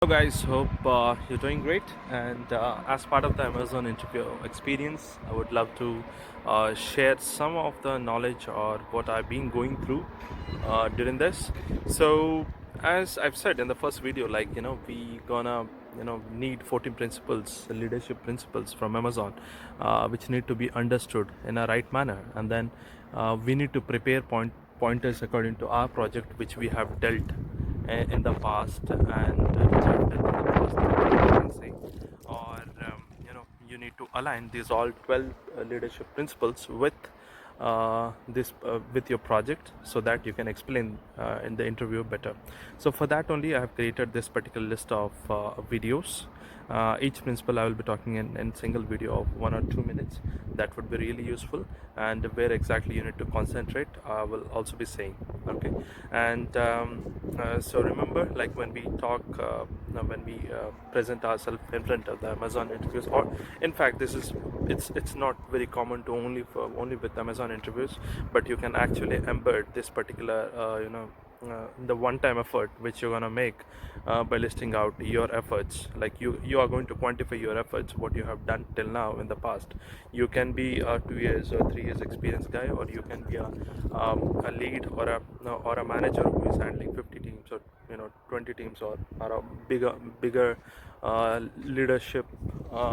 Hello guys, hope you're doing great. And as part of the Amazon interview experience, I would love to share some of the knowledge or what I've been going through during this. So, as I've said in the first video, we gonna need 14 principles, leadership principles from Amazon, which need to be understood in a right manner, and then we need to prepare pointers according to our project, which we have dealt in the past and which have done in the past, you can say, or you need to align these all 12 leadership principles this with your project so that you can explain in the interview better. So for that only I have created this particular list of videos. Each principle I will be talking in single video of 1 or 2 minutes. That would be really useful, and where exactly you need to concentrate I will also be saying. Okay. And so remember, like when we talk when we present ourselves in front of the Amazon interviews, or in fact this is it's not very common to only with Amazon interviews, but you can actually embed this particular the one-time effort which you're gonna make by listing out your efforts. Like you are going to quantify your efforts, what you have done till now in the past. You can be a 2 years or 3 years experienced guy, or you can be a lead or a manager who is handling 50 teams or 20 teams, or a bigger leadership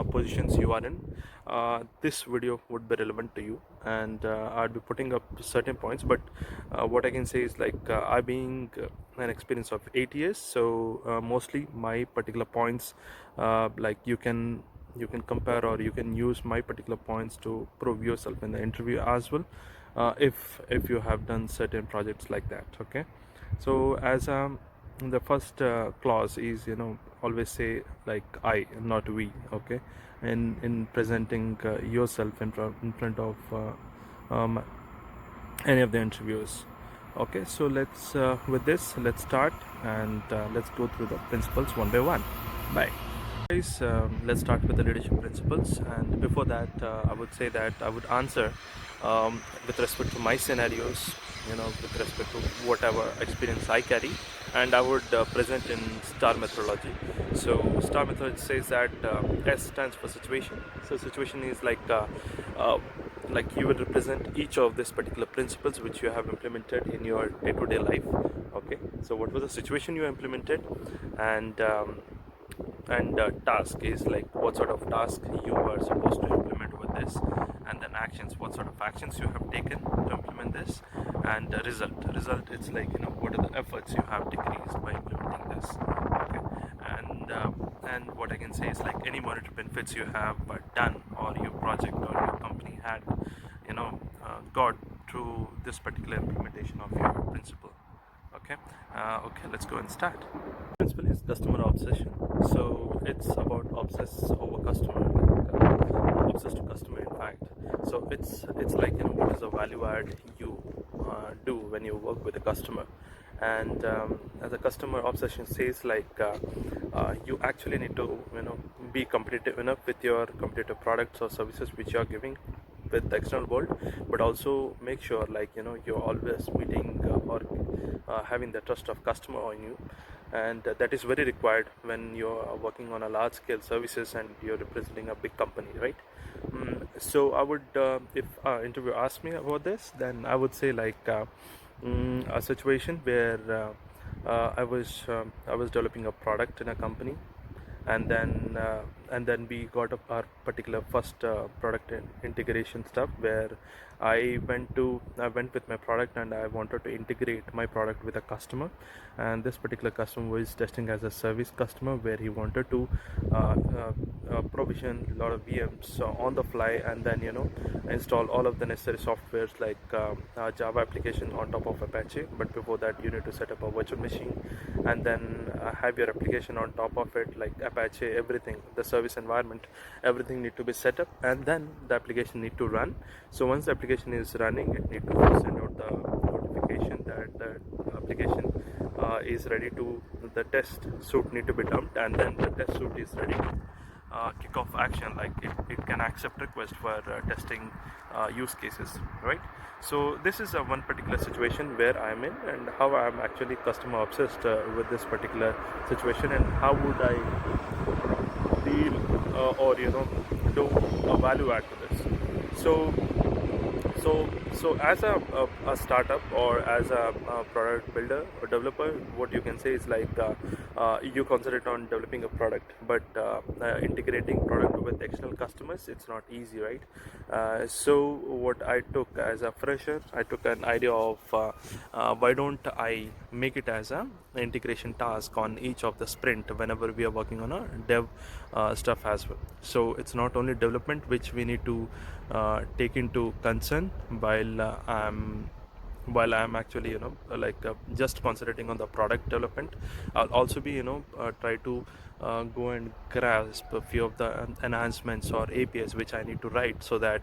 positions you are in. This video would be relevant to you, and I'd be putting up certain points. But what I can say is, like, I being an experience of 8 years, so mostly my particular points, like you can compare, or you can use my particular points to prove yourself in the interview as well, if you have done certain projects like that. Okay. So as the first clause is, always say like I, not we. Okay. In presenting yourself in front of um, any of the interviews. Okay, so let's with this let's start, and let's go through the principles one by one. Bye guys. Let's start with the leadership principles, and before that I would say that I would answer with respect to my scenarios, with respect to whatever experience I carry, and I would present in STAR methodology. So STAR method says that S stands for situation. So situation is uh, like you will represent each of these particular principles which you have implemented in your day-to-day life. Okay, so what was the situation you implemented, and task is like what sort of task you are supposed to implement with this, and then actions, what sort of actions you have taken to implement this, and result it's like, what are the efforts you have decreased by implementing this. Okay. And what I can say is, like, any monetary benefits you have done, or your project or your company had got through this particular implementation of your principle. Okay. Okay, let's go and start. Principle is customer obsession. So it's about obsess over customer, like obsessed to customer, in fact. So it's like, what is the value add you do when you work with a customer. And as a customer obsession says, like, you actually need to be competitive enough with your competitive products or services which you are giving with the external world, but also make sure, like, you're always meeting or having the trust of customer on you. And that is very required when you're working on a large scale services and you're representing a big company, right? So I would, if interview asks me about this, then I would say, like, a situation where I was developing a product in a company, and then we got our particular first product integration stuff, where I went with my product, and I wanted to integrate my product with a customer. And this particular customer was testing as a service customer, where he wanted to provision a lot of VMs on the fly, and then install all of the necessary softwares, like Java application on top of Apache. But before that, you need to set up a virtual machine, and then have your application on top of it, like Apache, everything, the service environment, everything need to be set up, and then the application need to run. So once the application is running, it need to send out the notification that the application is ready to, the test suite need to be dumped, and then the test suite is ready kick-off action, like it can accept request for testing use cases, right? So this is one particular situation where I'm in, and how I'm actually customer obsessed with this particular situation, and how would I deal or do a value add to this. So as a startup or as a product builder or developer, what you can say is like you concentrate on developing a product, but integrating product with external customers, it's not easy, right? So what I took as a fresher, I took an idea of why don't I make it as a integration task on each of the sprint whenever we are working on a dev stuff as well. So it's not only development which we need to take into concern while I'm actually just concentrating on the product development. I'll also be try to go and grasp a few of the enhancements or APIs which I need to write, so that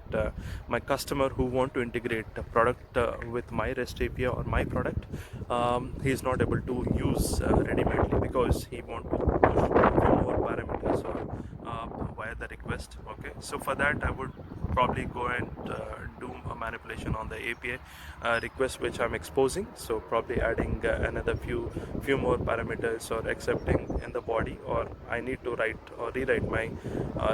my customer who want to integrate a product with my REST API or my product, he is not able to use ready-madely, because he want to push few more parameters or via the request. Okay, so for that I would probably go and do a manipulation on the API request which I'm exposing. So probably adding another few more parameters, or accepting in the body, or I need to write or rewrite my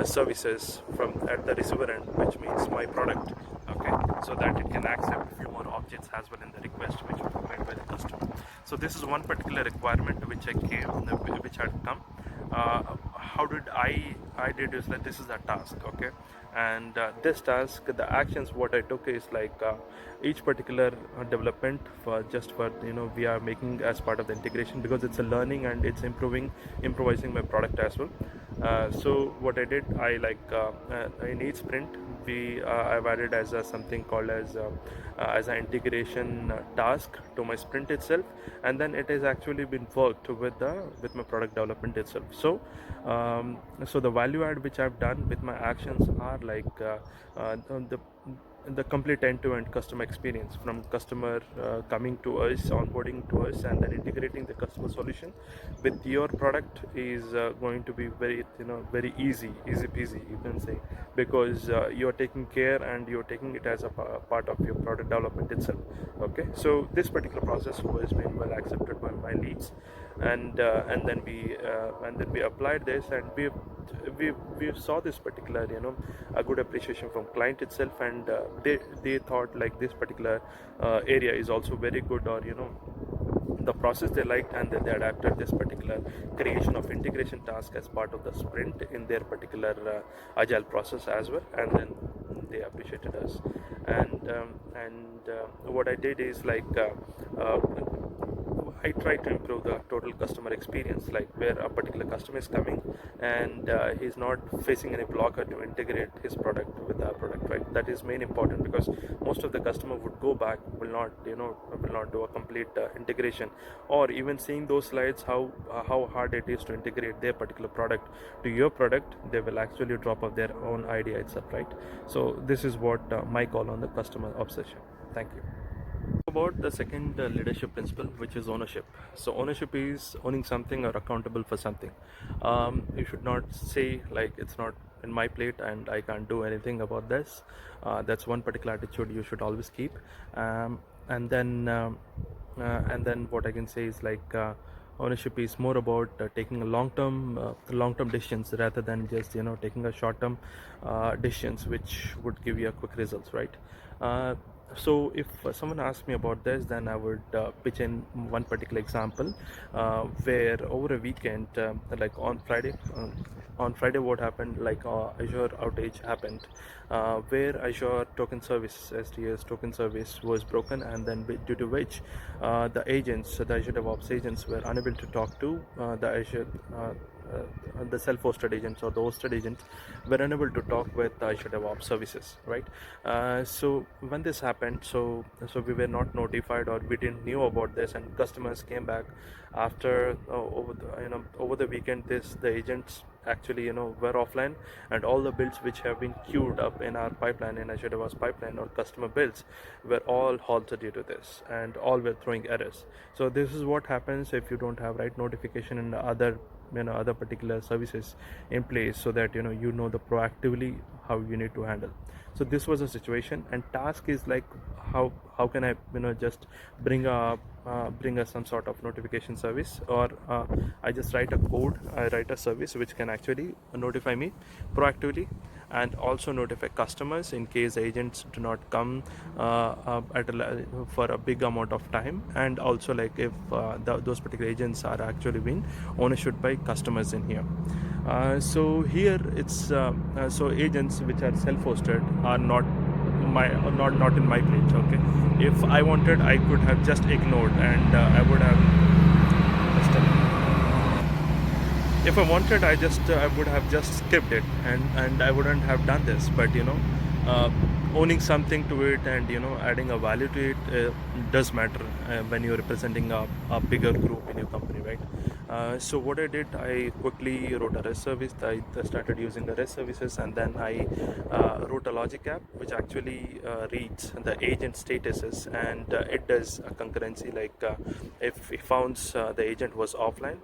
services from at the receiver end, which means my product. Okay, so that it can accept few more objects as well in the request which was made by the customer. So this is one particular requirement which which had come. How did I did is that this is a task, okay, and this task, the actions what I took is like each particular development for just for we are making as part of the integration, because it's a learning and it's improvising my product as well. So what I did, I in each sprint we I've added as something called as an integration task to my sprint itself, and then it has actually been worked with my product development itself. So the value add which I've done with my actions are like the complete end-to-end customer experience, from customer coming to us, onboarding to us, and then integrating the customer solution with your product is going to be very easy peasy, you can say, because you're taking care and you're taking it as a part of your product development itself. Okay, so this particular process was been well accepted by my leads, and then we applied this, and we saw this particular a good appreciation from client itself, and they thought like this particular area is also very good, or the process they liked, and then they adapted this particular creation of integration task as part of the sprint in their particular agile process as well, and then they appreciated us. And what I did is uh, I try to improve the total customer experience, like where a particular customer is coming and he's not facing any blocker to integrate his product with our product, right? That is main important, because most of the customer would go back, will not do a complete integration, or even seeing those slides how hard it is to integrate their particular product to your product, they will actually drop off their own idea itself, right? So this is what my call on the customer obsession. Thank you. About the second leadership principle, which is ownership. So ownership is owning something or accountable for something. You should not say like it's not in my plate and I can't do anything about this. That's one particular attitude you should always keep. um, and then um, and then what I can say is like ownership is more about taking a long term decisions, rather than just taking a short term decisions which would give you a quick results, right? So if someone asks me about this, then I would pitch in one particular example where over a weekend, like on Friday what happened, like Azure outage happened, where Azure token service, STS token service, was broken, and then due to which the Azure DevOps agents were unable to talk to the self-hosted agents, or the hosted agents were unable to talk with Azure DevOps services, right? So when this happened, so we were not notified, or we didn't knew about this, and customers came back after over the weekend. The agents actually were offline, and all the builds which have been queued up in our pipeline, in Azure DevOps pipeline, or customer builds, were all halted due to this, and all were throwing errors. So this is what happens if you don't have right notification in the other other particular services in place, so that the proactively how you need to handle. So this was a situation, and task is like how can I just bring us some sort of notification service, or I just write a code, I write a service which can actually notify me proactively, and also notify customers in case agents do not come for a big amount of time, and also like if those particular agents are actually being ownership by customers in here. So here it's so agents which are self-hosted are not in my plate. Okay, if I wanted, I could have just ignored, and I would have if I wanted, I would have just skipped it, and I wouldn't have done this. But uh, owning something to it, and adding a value to it does matter when you're representing a bigger group in your company, right? So what I did, I quickly wrote a REST service. I started using the REST services, and then I wrote a logic app which actually reads the agent statuses, and it does a concurrency. Like if it founds the agent was offline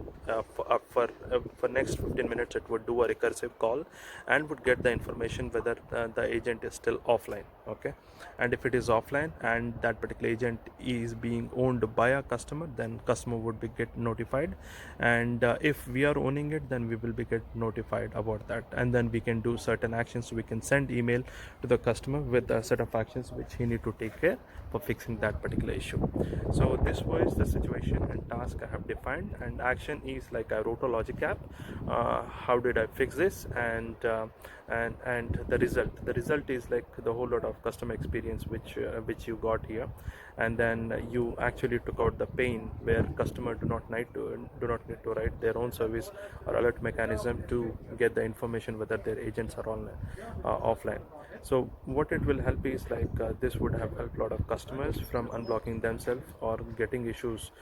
for next 15 minutes, it would do a recursive call and would get the information whether the agent is still offline. Okay, and if it is offline and that particular agent is being owned by a customer, then customer would be get notified, and if we are owning it, then we will be get notified about that, and then we can do certain actions. We can send email to the customer with a set of actions which he need to take care for fixing that particular issue. So this was the situation and task I have defined, and action is like I wrote a logic app. How did I fix this? And the result is like the whole lot of customer experience which you got here, and then you actually took out the pain where customer do not need to write their own service or alert mechanism to get the information whether their agents are online offline. So what it will help is like this would have helped a lot of customers from unblocking themselves or getting issues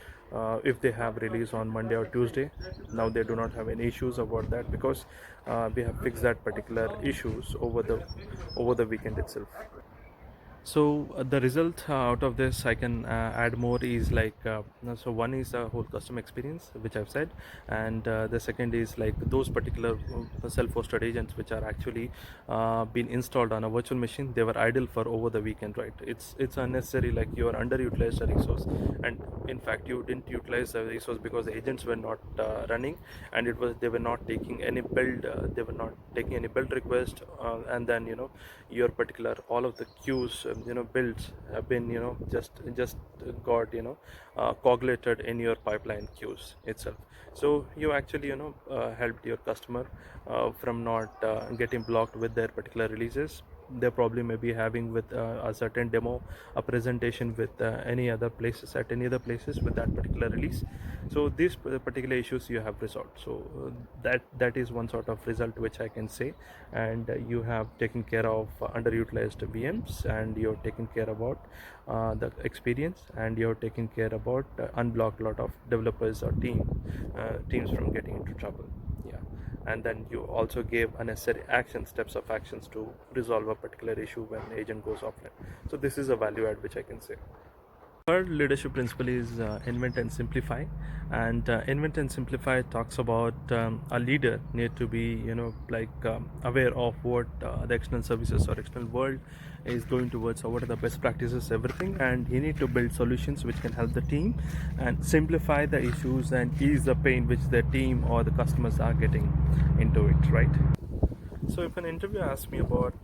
if they have release on Monday or Tuesday. Now they do not have any issues about that, because we have fixed that particular issues over the weekend itself. So the result out of this I can add more is like so one is the whole custom experience which I've said, and the second is like those particular self-hosted agents which are actually been installed on a virtual machine. They were idle for over the weekend, right? It's unnecessary, like you are underutilized a resource, and in fact you didn't utilize the resource because the agents were not running, and they were not taking any build request, and then your particular all of the queues builds have been just got coagulated in your pipeline queues itself. So you actually helped your customer from not getting blocked with their particular releases. They probably may be having with a certain demo, a presentation with any other places at any other places with that particular release. So these particular issues you have resolved. So that is one sort of result which I can say. And you have taken care of underutilized VMs, and you're taking care about the experience, and you're taking care about unblock lot of developers or teams from getting into trouble. Yeah, and then you also gave unnecessary steps of actions to resolve a particular issue when agent goes offline. So this is a value add which I can say. Third leadership principle is invent and simplify. And invent and simplify talks about a leader need to be aware of what the external services or external world is going towards, or what are the best practices, everything, and he need to build solutions which can help the team and simplify the issues and ease the pain which the team or the customers are getting into it, right? So, if an interviewer asks me about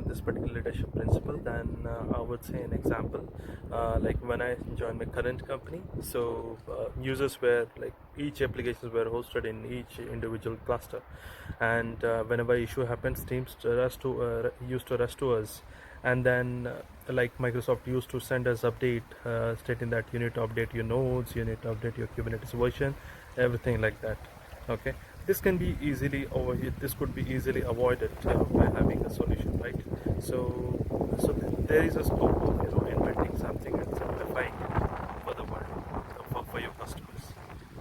this particular leadership principle, then I would say an example. Like when I joined my current company, so users were like each applications were hosted in each individual cluster, and whenever issue happens, teams used to rush to us, and then like Microsoft used to send us update stating that you need to update your nodes, you need to update your Kubernetes version, everything like that. Okay, this can be easily this could be easily avoided by having a solution, right? There is a scope of inventing something and simplifying it for the world, for your customers.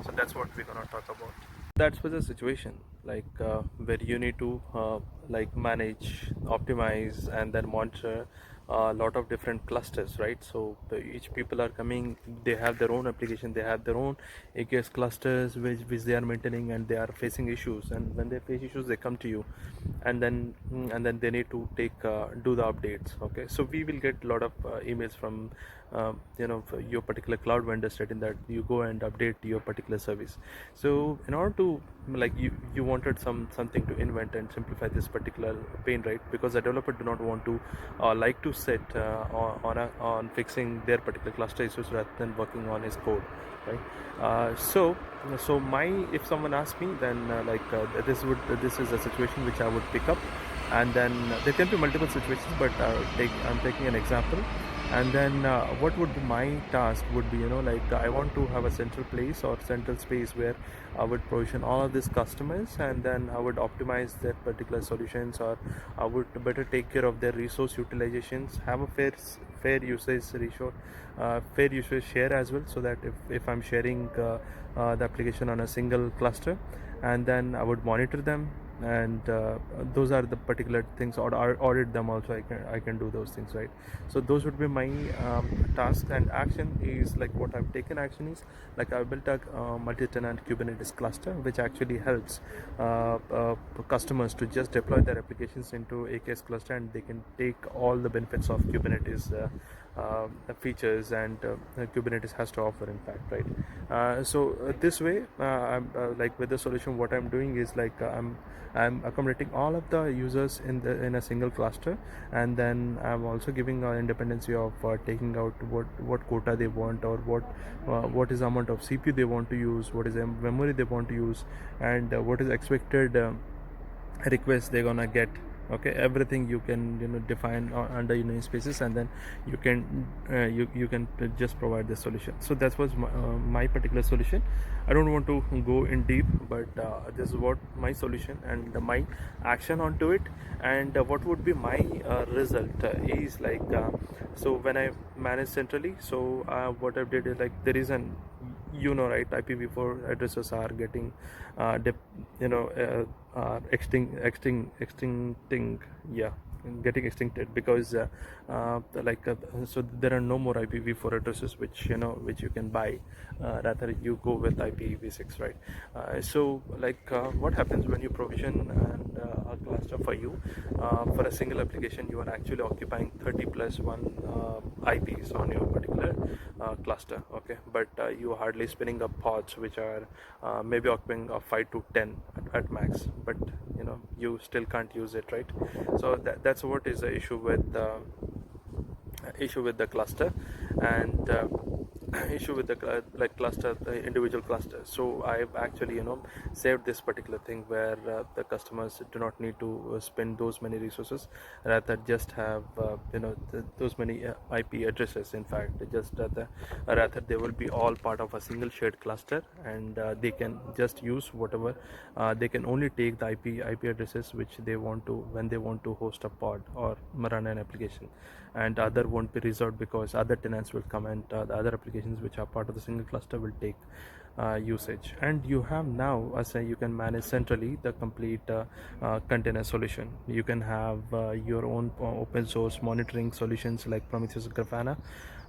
So that's what we're gonna talk about. That was a situation like where you need to like manage, optimize, and then monitor a lot of different clusters, right? So each people are coming, they have their own application, they have their own AKS clusters which they are maintaining, and they are facing issues, and when they face issues they come to you, and then they need to take do the updates. Okay, so we will get a lot of emails from for your particular cloud vendor stating that you go and update your particular service. So in order to, like, you wanted something to invent and simplify this particular pain, right? Because a developer do not want to like to sit on fixing their particular cluster issues rather than working on his code, right? So my, if someone asks me, then this is a situation which I would pick up, and then there can be multiple situations, but I'm taking an example. And then what would be my task would be, I want to have a central place or central space where I would provision all of these customers, and then I would optimize their particular solutions, or I would better take care of their resource utilizations, have a fair usage ratio, fair usage share as well, so that if I'm sharing the application on a single cluster, and then I would monitor them, and those are the particular things, or audit them also. I can do those things, right? So those would be my task. And action is, like, what I've taken action is, like, I built a multi-tenant Kubernetes cluster which actually helps customers to just deploy their applications into AKS cluster, and they can take all the benefits of Kubernetes features and Kubernetes has to offer, in fact, right? This way, like, with the solution, what I'm doing is, like, I'm accommodating all of the users in a single cluster, and then I'm also giving independency of taking out what quota they want, or what is the amount of CPU they want to use, what is the memory they want to use, and what is expected request they're gonna get. Okay, everything you can define under your namespaces, and then you can you can just provide the solution. So that was my particular solution. I don't want to go in deep, but this is what my solution and my action onto it, and what would be my result is, like, so when I manage centrally, so what I did is, like, there is an, right, IPv4 addresses are getting extincting, yeah, getting extincted, because so there are no more IPv4 addresses which you can buy. Rather you go with IPv6, right? What happens when you provision a cluster for you for a single application? You are actually occupying 30 plus 1 IPs on your particular cluster. Okay, but you hardly spinning up pods which are maybe occupying 5 to 10 at max, but you still can't use it, right? So that's what is the issue with the cluster, and issue with the cluster, the individual cluster. So I've actually saved this particular thing where the customers do not need to spend those many resources, rather just have those many IP addresses. In fact, rather they will be all part of a single shared cluster, and they can just use whatever they can only take the IP addresses which they want to, when they want to host a pod or run an application, and other won't be reserved, because other tenants will come, and the other applications which are part of the single cluster will take usage. And you have now, as you can manage centrally the complete container solution. You can have your own open source monitoring solutions like Prometheus, Grafana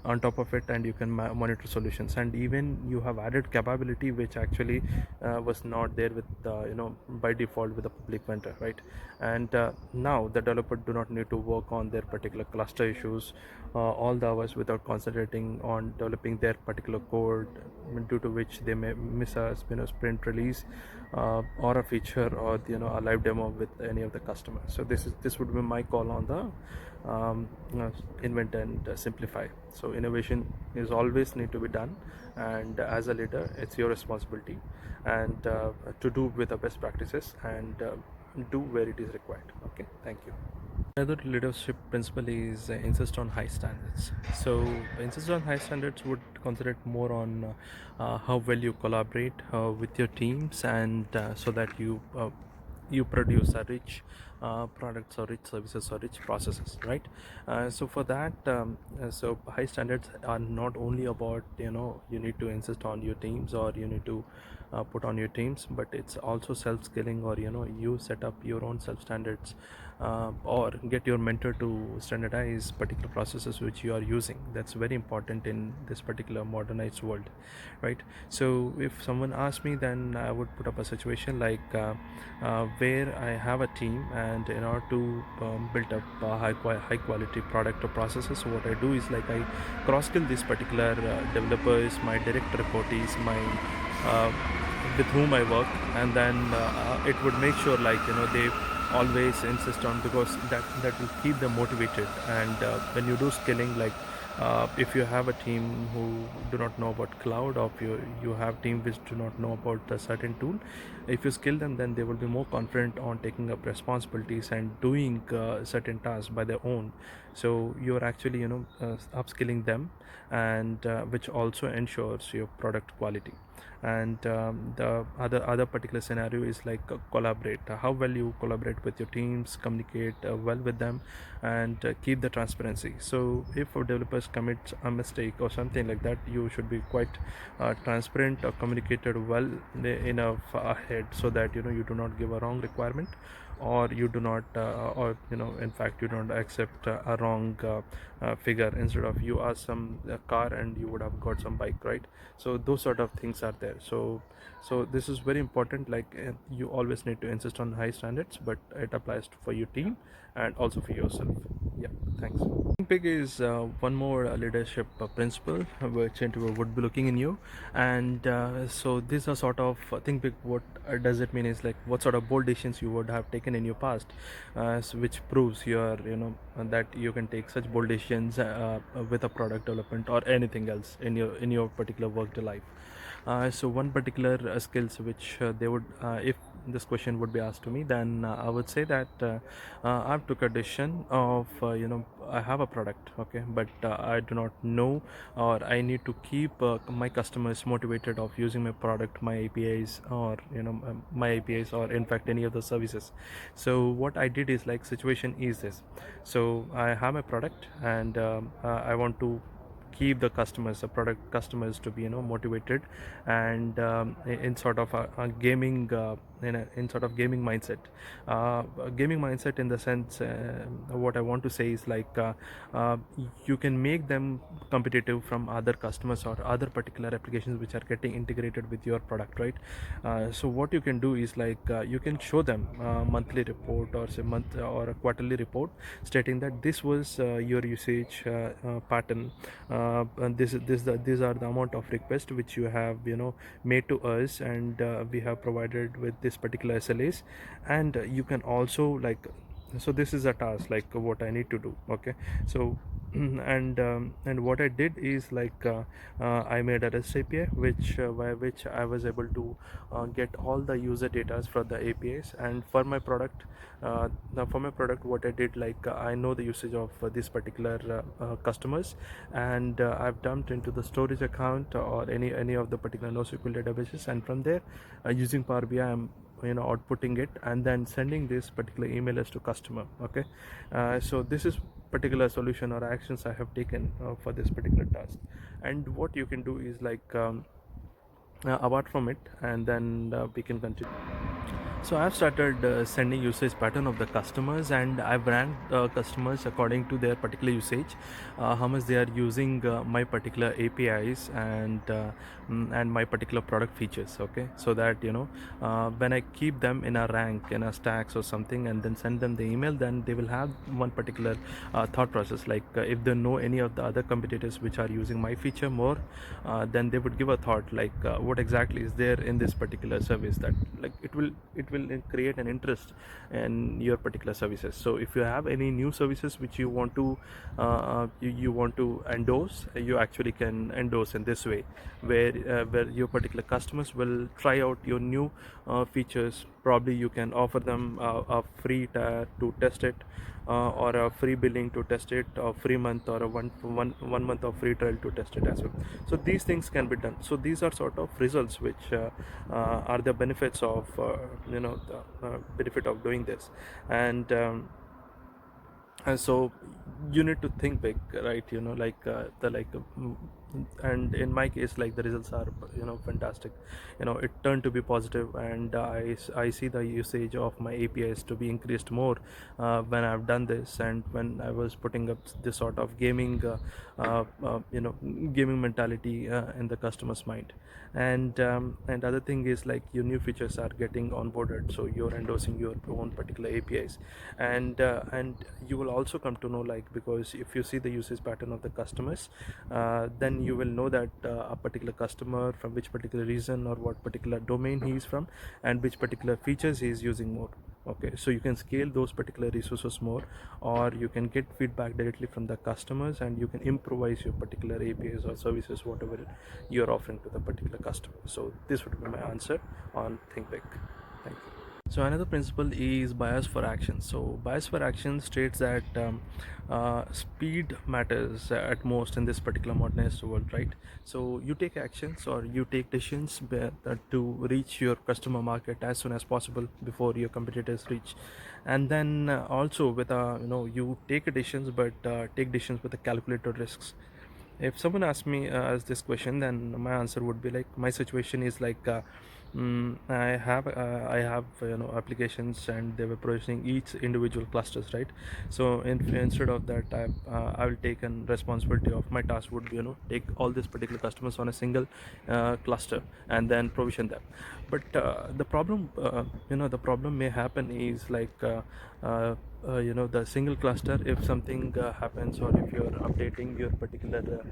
on top of it, and you can monitor solutions, and even you have added capability which actually was not there with by default with the public vendor, right? And now the developer do not need to work on their particular cluster issues all the hours without concentrating on developing their particular code, due to which they may miss a sprint release or a feature, or a live demo with any of the customers. So this would be my call on the invent and simplify. So innovation is always need to be done, and as a leader it's your responsibility, and to do with the best practices, and do where it is required. Okay, thank you. Another leadership principle is insist on high standards. So insist on high standards would concentrate more on how well you collaborate with your teams, and so that you produce a rich products, or rich services, or rich processes, right? So for that, so high standards are not only about you need to insist on your teams, or you need to put on your teams, but it's also self-skilling, or you set up your own self-standards, or get your mentor to standardize particular processes which you are using. That's very important in this particular modernized world, right? So if someone asks me, then I would put up a situation like where I have a team, and in order to build up high quality product or processes, so what I do is like I cross skill these particular developers, my direct reportees, my uh, with whom I work, and then it would make sure like they always insist on, because that will keep them motivated. And when you do skilling, like if you have a team who do not know about cloud, or if you have team which do not know about a certain tool, if you skill them, then they will be more confident on taking up responsibilities and doing certain tasks by their own. So you're actually upskilling them, and which also ensures your product quality. And the other particular scenario is like collaborate, how well you collaborate with your teams, communicate well with them, and keep the transparency. So if a developers commit a mistake or something like that, you should be quite transparent or communicated well enough ahead, so that you do not give a wrong requirement, or you do not or in fact you don't accept a wrong figure. Instead of you ask some car and you would have got some bike, right? So those sort of things are there. So this is very important, like you always need to insist on high standards, but it applies for your team and also for yourself. Yeah, thanks. Think big is one more leadership principle which interviewer would be looking in you. And so these are sort of think big. What does it mean is like what sort of bold decisions you would have taken in your past, which proves your that you can take such bold decisions with a product development or anything else in your particular work life. So one particular skills which they would if this question would be asked to me, then I would say that I've took a decision of I have a product, okay, but I do not know, or I need to keep my customers motivated of using my product, my APIs, or my APIs, or in fact any of the services. So what I did is like situation is this. So I have a product, and I want to keep the customers, the product customers, to be motivated, and in sort of a gaming in sort of gaming mindset. A gaming mindset in the sense, what I want to say is like uh, you can make them competitive from other customers or other particular applications which are getting integrated with your product, right? So what you can do is like you can show them monthly report, or say month or a quarterly report, stating that this was your usage pattern, and these are the amount of requests which you have made to us, and we have provided with this particular SLAs. And you can also like, so this is a task like what I need to do, okay? So and what I did is like I made a REST API which by which I was able to get all the user data from the APIs. And for my product, now for my product, what I did, like I know the usage of this particular customers, and I've dumped into the storage account or any of the particular NoSQL databases, and from there using Power BI, I'm outputting it and then sending this particular email as to customer, okay? So this is particular solution or actions I have taken for this particular task. And what you can do is like apart from it, and then we can continue. So I've started sending usage pattern of the customers, and I've ranked customers according to their particular usage, how much they are using my particular APIs, and my particular product features. Okay, so that when I keep them in a rank, in a stacks or something, and then send them the email, then they will have one particular thought process. Like if they know any of the other competitors which are using my feature more, then they would give a thought like what exactly is there in this particular service, that like it will create an interest in your particular services. So if you have any new services which you want to you want to endorse, you actually can endorse in this way, where your particular customers will try out your new features. Probably you can offer them a free to test it, or a free billing to test it, or free month, or a one month of free trial to test it as well. So these things can be done. So these are sort of results which are the benefits of the benefit of doing this. And so you need to think big, right? Like and in my case, like, the results are, fantastic. It turned to be positive, and I see the usage of my APIs to be increased more when I've done this, and when I was putting up this sort of gaming mentality in the customer's mind. And other thing is, like, your new features are getting onboarded, so you're endorsing your own particular APIs. And you will also come to know, like, because if you see the usage pattern of the customers, then you will know that a particular customer, from which particular region or what particular domain he is from, and which particular features he is using more. Okay, so you can scale those particular resources more, or you can get feedback directly from the customers, and you can improvise your particular APIs or services, whatever you're offering to the particular customer. So this would be my answer on Think Big. Thank you. So another principle is bias for action. So bias for action states that speed matters at most in this particular modernized world, right? So you take actions, or you take decisions to reach your customer market as soon as possible before your competitors reach. And then also with you take decisions, but take decisions with the calculated risks. If someone asks me as this question, then my answer would be like, my situation is like, I have applications, and they were processing each individual clusters, right? So instead of that, I will take an responsibility of my task would be, take all these particular customers on a single cluster, and then provision them. But the problem may happen is like, uh, the single cluster, if something happens, or if you're updating your particular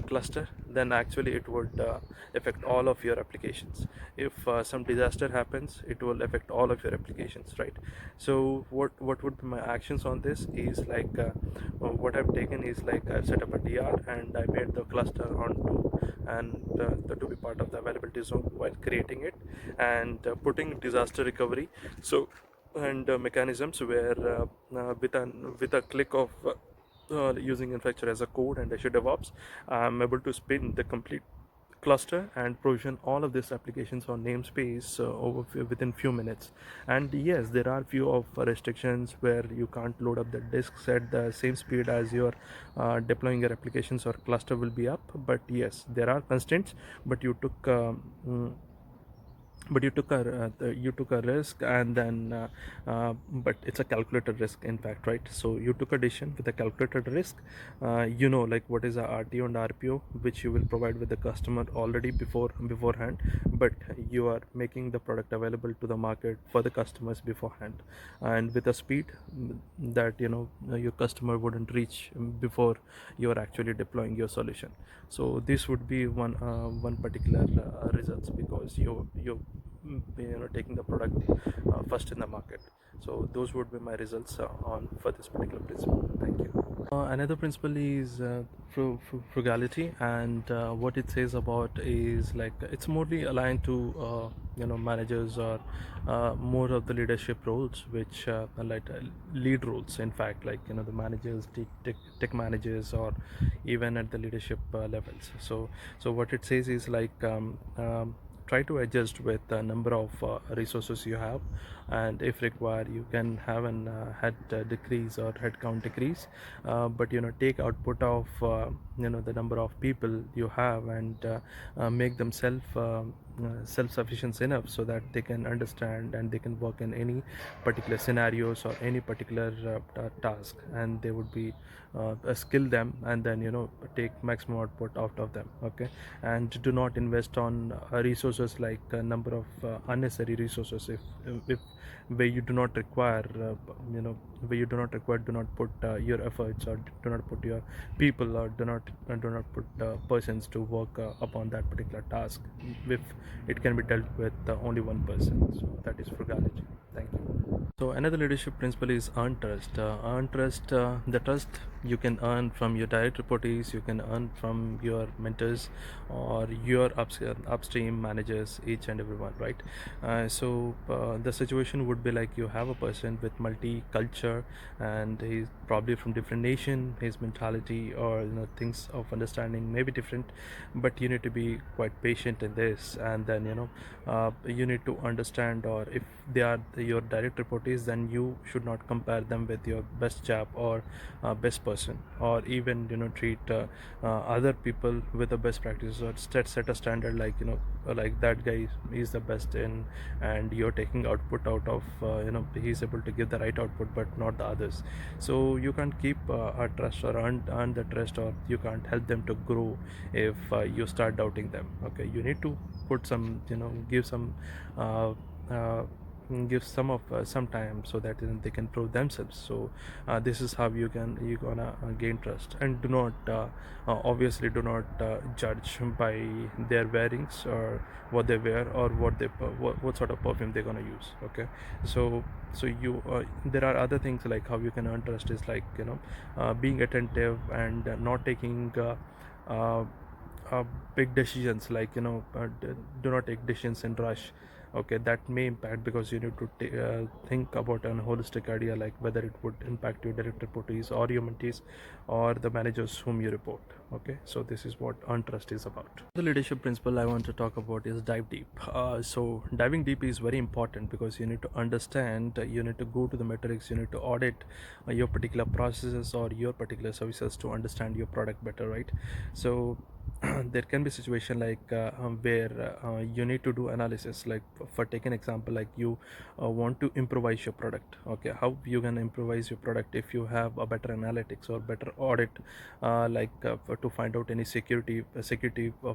cluster, then actually it would affect all of your applications. If some disaster happens, it will affect all of your applications, right? So what would be my actions on this is like, what I've taken is like, I've set up a DR, and I made the cluster onto, and to be part of the availability zone while creating it, and putting disaster recovery, so, and mechanisms where, with a click of using Infrastructure as a code and Azure DevOps, I'm able to spin the complete cluster and provision all of these applications on namespace within few minutes. And yes, there are few of restrictions where you can't load up the disks at the same speed as your deploying your applications or cluster will be up. But yes, there are constraints, but you took a risk, and then but it's a calculated risk, in fact, right? So you took a decision with a calculated risk. Like, what is a RTO and RPO, which you will provide with the customer already beforehand, but you are making the product available to the market for the customers beforehand, and with a speed that your customer wouldn't reach before you are actually deploying your solution. So this would be one particular results, because you taking the product first in the market. So those would be my results on for this particular principle. Thank you. Another principle is frugality, and what it says about is like, it's morely aligned to managers, or more of the leadership roles, which like lead roles, in fact, like the managers, tech managers, or even at the leadership levels. So what it says is like, try to adjust with the number of resources you have, and if required, you can have an head decrease or head count decrease, but take output of the number of people you have, and make them self-sufficient enough, so that they can understand and they can work in any particular scenarios or any particular task, and they would be skill them, and then take maximum output out of them. Okay, and do not invest on resources, like a number of unnecessary resources, if where you do not require do not put your efforts, or do not put your people, or do not put persons to work upon that particular task, if it can be dealt with only one person. So that is frugality. Thank you. So another leadership principle is earn trust. Earn trust, the trust you can earn from your direct reportees, you can earn from your mentors, or your upstream managers, each and everyone, right? The situation would be like, you have a person with multi-culture, and he's probably from different nation, his mentality, or things of understanding may be different, but you need to be quite patient in this, and then you need to understand, or if they are your direct reportees, practice, then you should not compare them with your best chap or best person, or even treat other people with the best practices, or set a standard like like that guy is the best in, and you're taking output out of he's able to give the right output but not the others. So you can't keep a trust or earn the trust, or you can't help them to grow if you start doubting them. Okay, you need to put some give some uh, uh, give some time so that they can prove themselves. So this is how you gonna gain trust. And do not obviously do not judge by their wearings, or what they wear, or what sort of perfume they're gonna use. Okay, so you there are other things like how you can earn trust is like being attentive, and not taking uh, uh, big decisions, like do not take decisions in rush. Okay, that may impact, because you need to think about an holistic idea, like whether it would impact your direct reportees or your mentees or the managers whom you report. Okay, so this is what earn trust is about. The leadership principle I want to talk about is dive deep. So diving deep is very important, because you need to understand, you need to go to the metrics, you need to audit your particular processes or your particular services to understand your product better, right? So there can be situation like where you need to do analysis, like for take an example, like you want to improvise your product. Okay, how you can improvise your product if you have a better analytics or better audit, to find out any security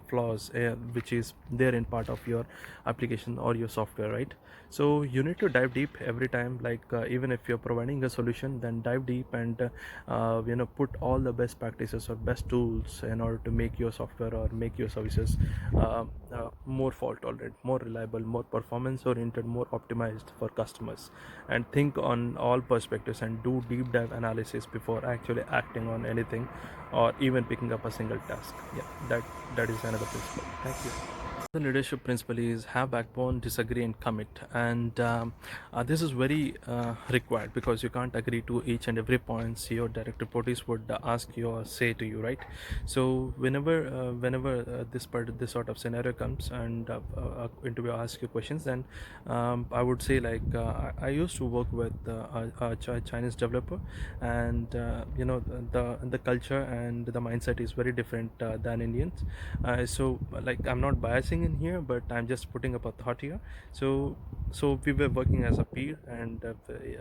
flaws which is there in part of your application or your software, right? So you need to dive deep every time, like even if you're providing a solution, then dive deep and put all the best practices or best tools in order to make your software or make your services more fault tolerant, more reliable, more performance oriented, more optimized for customers. And think on all perspectives and do deep dive analysis before actually acting on anything, or even picking up a single task. Yeah, that is another principle. Thank you. The leadership principle is have backbone, disagree, and commit. And this is very required, because you can't agree to each and every points your direct reportees would ask you or say to you, right? So whenever this sort of scenario comes, and interviewer asks you questions, then I would say like I used to work with a Chinese developer, and the culture and the mindset is very different than Indians. So like I'm not biasing in here, but I'm just putting up a thought here. So we were working as a peer, and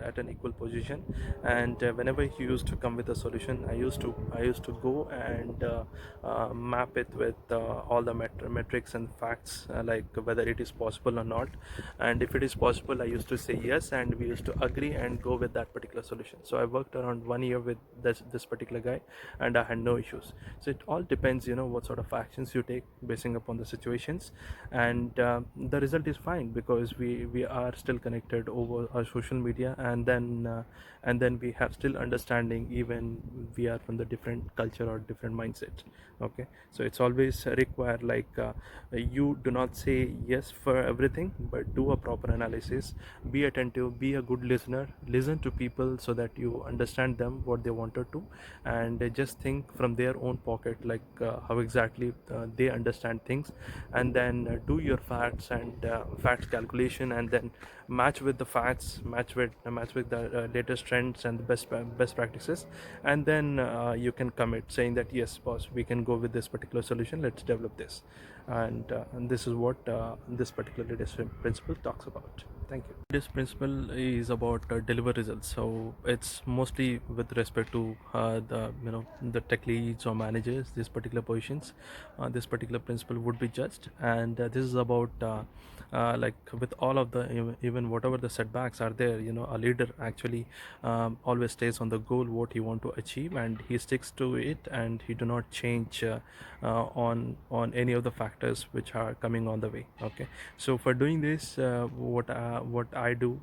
at an equal position, and whenever he used to come with a solution, I used to go and map it with all the metrics and facts, like whether it is possible or not. And if it is possible, I used to say yes, and we used to agree and go with that particular solution. So I worked around 1 year with this particular guy, and I had no issues. So it all depends, what sort of actions you take basing upon the situations. And the result is fine, because we are still connected over our social media, and then we have still understanding, even we are from the different culture or different mindset. Okay, so it's always required, like you do not say yes for everything, but do a proper analysis, be attentive, be a good listener, listen to people so that you understand them, what they wanted to, and just think from their own pocket, like how exactly they understand things. And then do your facts and facts calculation, and then match with the facts, match with the latest trends and the best practices. And then you can commit, saying that yes boss, we can go with this particular solution, let's develop this. And this is what this particular leadership principle talks about. Thank you. This principle is about deliver results. So it's mostly with respect to the tech leads or managers, these particular positions. This particular principle would be judged, and this is about like with all of the even whatever the setbacks are there, a leader actually always stays on the goal what he want to achieve, and he sticks to it, and he do not change on any of the factors which are coming on the way. Okay, so for doing this, what I do